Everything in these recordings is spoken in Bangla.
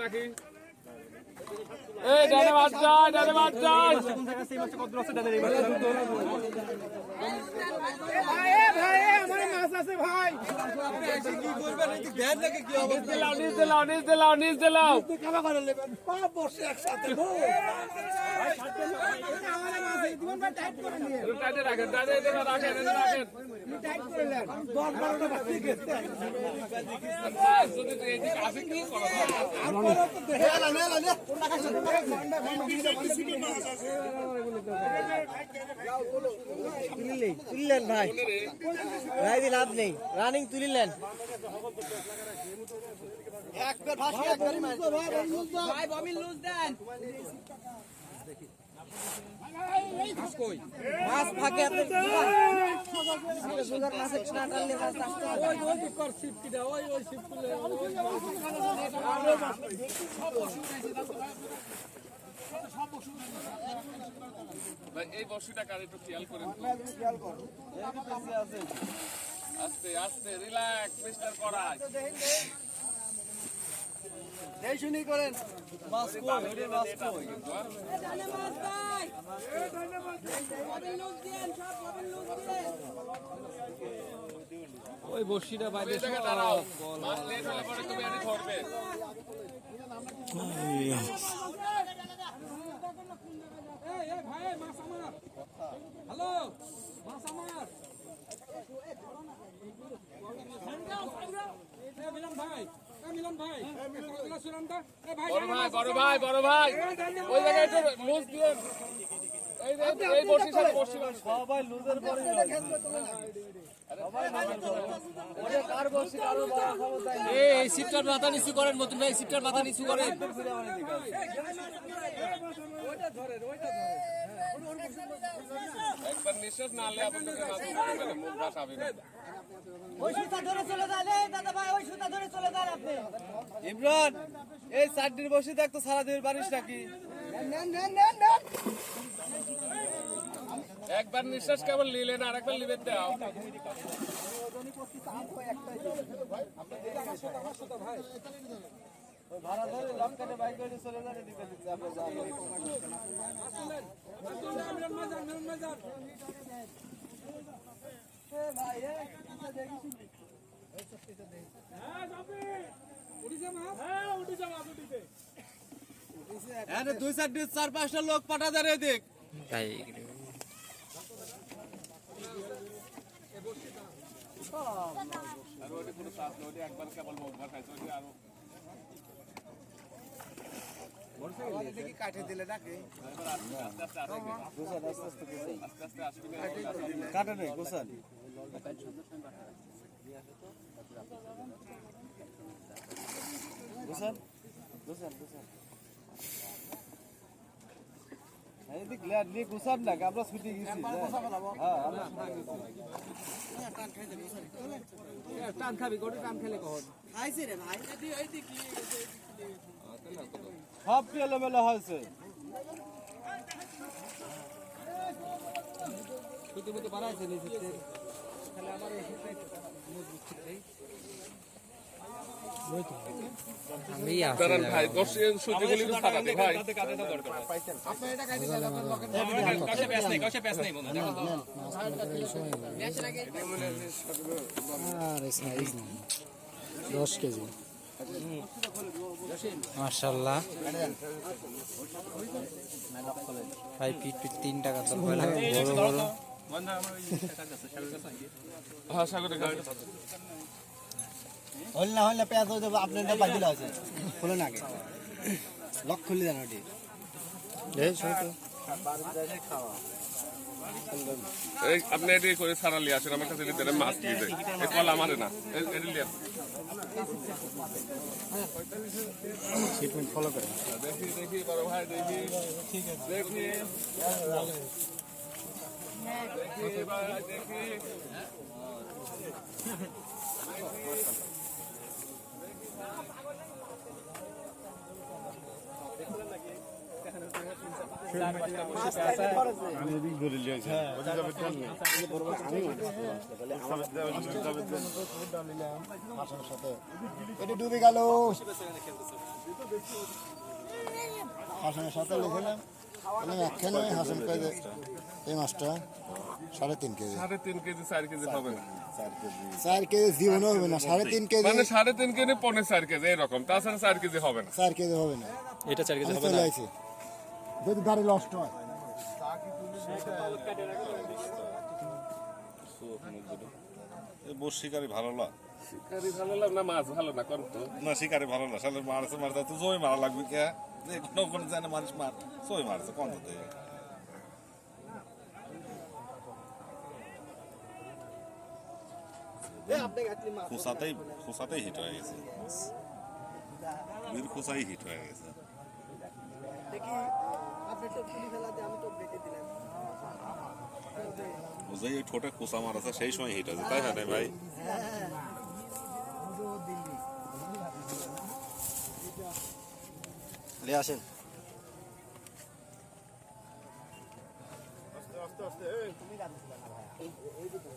রাখি এই ডানে বাদ যায় ডানে বাদ যায় ভাই আমার মাছ আছে ভাই নিচ দিলাও বসে একসাথে রাখেন তুলিলেন ভাই রাইদি লাভ নেই রানিং তুলিলেন মাছ ফাঁকে এই বর্ষিটা কার একটু খেয়াল করেন আস্তে আস্তে রিল্যাক্স মিস্টার করাই এই শুনি করেন মাছ কই ওরে মাছ কই জানে মাছ ভাই ধন্যবাদ বলেন লোক দেন সব বলেন লোক দেন ওই বর্ষিটা বাইরে দাঁড়াও মাছ লেট হলে পরে তুমি এনে ধরবে এই ভাই মাছ আমার হ্যালো মাছ আমার মিলন ভাই মিলন ভাই বড় ভাই ওই জায়গায় একটু লুজ দিবেন এই বর্ষির সাথে বর্ষি সবাই লুজের পরে এই সিটটার মাথা নিচু করেন মতন ভাই সিটটার মাথা নিচু করেন একবার নিঃশ্বাস না নিলে আপনাদের মুখ ভাষা হবে না ওই সুতা ধরে চলে যান এই দাদা ভাই ওই সুতা ধরে চলে যান আপনি ইমরান এই চারটির বসে দেখতো সারা দিন বারিশ নাকি একবার নিঃশ্বাস কেবল নিলেন আর একবার লিবেন দাও ভাড়া ধরে লঙ্কাতে বাইক করে চলে যান এদিকে দুই চার পাঁচটা লোক পাঠা দেয় দেখ একবার কেবল মুখ ভাষাইছে আরো কাটে দিলে নাকি আস্তে কাটে নেই গোসাল গোসাল গোসাল গোসাল গোসাল না আমরা ছুটি গেছি টান খাবি গোটে টান খেলে কখন খাইছে রে ভাই সব এলোমেলো হয়েছে বাড়াইছে ভাই 10 সুযোগগুলি ছাড়াতে ভাই দশ কেজি মাশাআল্লাহ ভাই পিট 3 টাকা তো বড় বড় হ্যাঁ সাগরে হল না পেঁয়াজ হয়ে যাবে আপনার বাকিলা আছে খুলে না আগে লক খুলে দেন ওটি আপনি এটি করে সারালি আসেন আমার কাছে দিতে মাছ দিয়ে দেয় এই কল আমারে না ট্রিটমেন্ট ফলো করেন দেখি বড় ভাই দেখি ঠিক আছে দেখি দেখি দেখি এটা ডুবে গেল হাসানের সাথে লিখলাম একখানে হাসান কাজে এই মাছটা 3.5 কেজি 3.5 কেজি 4 কেজি হবে না 4 কেজি জীবনও হবে না 3.5 কেজি মানে 3.5 কেজি 4.5 কেজি এরকম তাছাড়া 4 কেজি হবে না 4 কেজি হবে না এটা 4 কেজি হবে চলে না আইছে যদি গাড়ি লস্ট হয় বস শিকারি ভালো না শিকারি ভালো লাগে না মাছ ভালো না কোন তো না শিকারি ভালো না সালে মারছে মারতে তো জয় মারা লাগবে কে যে কোনো কোনো জানে মানুষ মার জয় মারছে কোন তো খোসাতেই হিট হয়ে গেছে বীর খোসাই হিট হয়ে গেছে ওই ঠোঁটে খোসা মারাছে সেই সময় হিট আছে তাই হ্যাঁ ভাই লে আসেন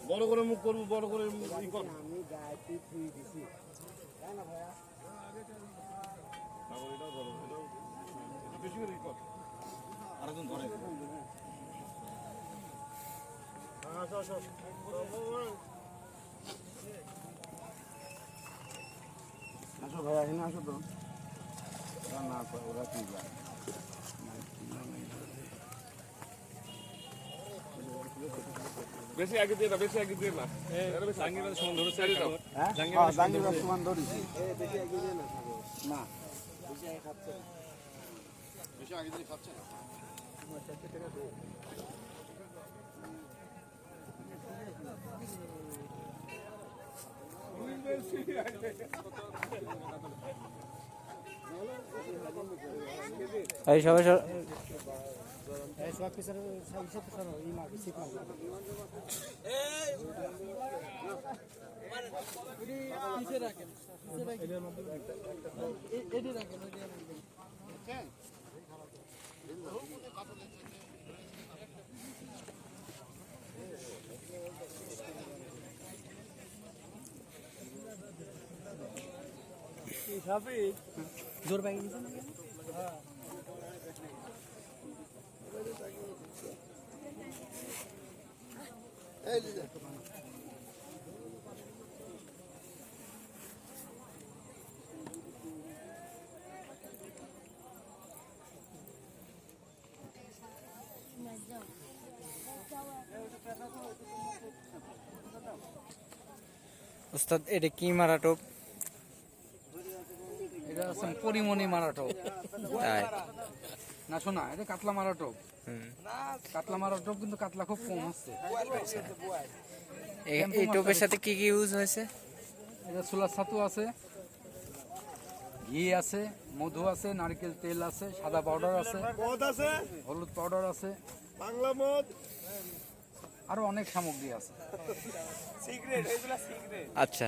বড় করে মুখ করবো বড় করে আরেকজন ধরে আসো ভাই এখানে আসো তো না ওরা কি যায় বেশি আগে দিয়ে না বেশি আগে দিয়ে না এরা বেশি আগে সমান ধরে ছেড়ে দাও জাঙ্গিবাদ সমান ধরেছি বেশি আগে দিয়ে না বেশি আগে খাচ্ছে বেশি আগে দিয়ে খাচ্ছে না এই সবাই জোর পাই উস্তাদ এটা কি মারা টোপ এটা হচ্ছে পরিমণি মারাটো তাই না শোনা এটা কাতলা মারাটো কাতলা মারাটো কিন্তু কাতলা খুব কম হচ্ছে এই টোপের সাথে কি কি ইউজ হয়েছে এটা ছোলার ছাতু আছে ঘি আছে মধু আছে নারকেল তেল আছে সাদা পাউডার আছে হলুদ পাউডার আছে বাংলা মদ আরো অনেক সামগ্রী আছে আচ্ছা